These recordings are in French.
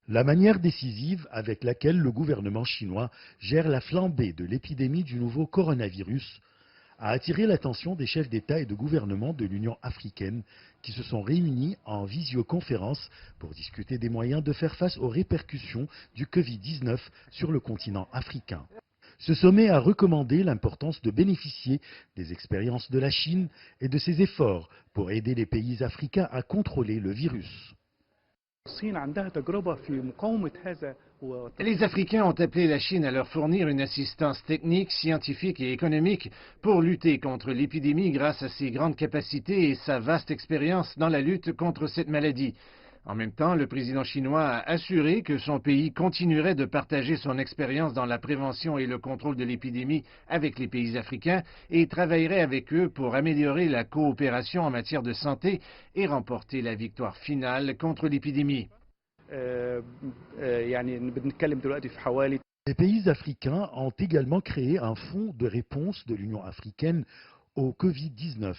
La manière décisive avec laquelle le gouvernement chinois gère la flambée de l'épidémie du nouveau coronavirus a attiré l'attention des chefs d'État et de gouvernement de l'Union africaine qui se sont réunis en visioconférence pour discuter des moyens de faire face aux répercussions du Covid-19 sur le continent africain. Ce sommet a recommandé l'importance de bénéficier des expériences de la Chine et de ses efforts pour aider les pays africains à contrôler le virus. Les Africains ont appelé la Chine à leur fournir une assistance technique, scientifique et économique pour lutter contre l'épidémie grâce à ses grandes capacités et sa vaste expérience dans la lutte contre cette maladie. En même temps, le président chinois a assuré que son pays continuerait de partager son expérience dans la prévention et le contrôle de l'épidémie avec les pays africains et travaillerait avec eux pour améliorer la coopération en matière de santé et remporter la victoire finale contre l'épidémie. Les pays africains ont également créé un fonds de réponse de l'Union africaine au Covid-19,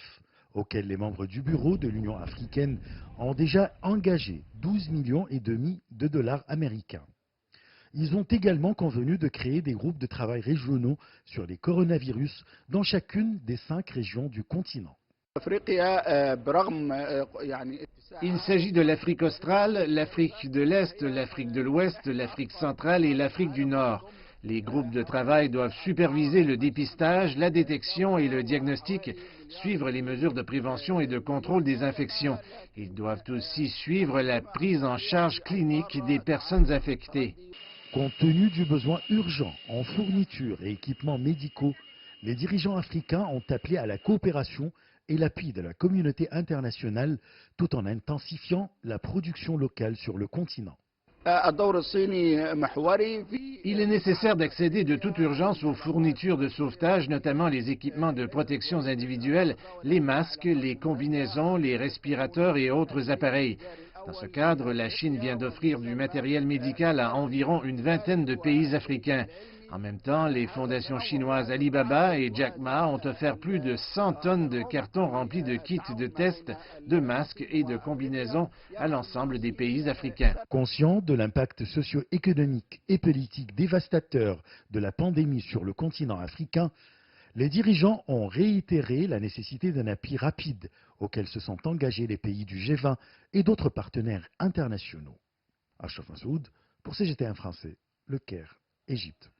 auquel les membres du bureau de l'Union africaine ont déjà engagé 12,5 millions de dollars américains. Ils ont également convenu de créer des groupes de travail régionaux sur les coronavirus dans chacune des 5 régions du continent. Il s'agit de l'Afrique australe, l'Afrique de l'Est, l'Afrique de l'Ouest, l'Afrique centrale et l'Afrique du Nord. Les groupes de travail doivent superviser le dépistage, la détection et le diagnostic, suivre les mesures de prévention et de contrôle des infections. Ils doivent aussi suivre la prise en charge clinique des personnes infectées. Compte tenu du besoin urgent en fournitures et équipements médicaux, les dirigeants africains ont appelé à la coopération et l'appui de la communauté internationale tout en intensifiant la production locale sur le continent. Il est nécessaire d'accéder de toute urgence aux fournitures de sauvetage, notamment les équipements de protection individuelle, les masques, les combinaisons, les respirateurs et autres appareils. Dans ce cadre, la Chine vient d'offrir du matériel médical à environ une vingtaine de pays africains. En même temps, les fondations chinoises Alibaba et Jack Ma ont offert plus de 100 tonnes de cartons remplis de kits de tests, de masques et de combinaisons à l'ensemble des pays africains. Conscients de l'impact socio-économique et politique dévastateur de la pandémie sur le continent africain, les dirigeants ont réitéré la nécessité d'un appui rapide auquel se sont engagés les pays du G20 et d'autres partenaires internationaux. Ashraf Massoud, pour CGTN français, Le Caire, Égypte.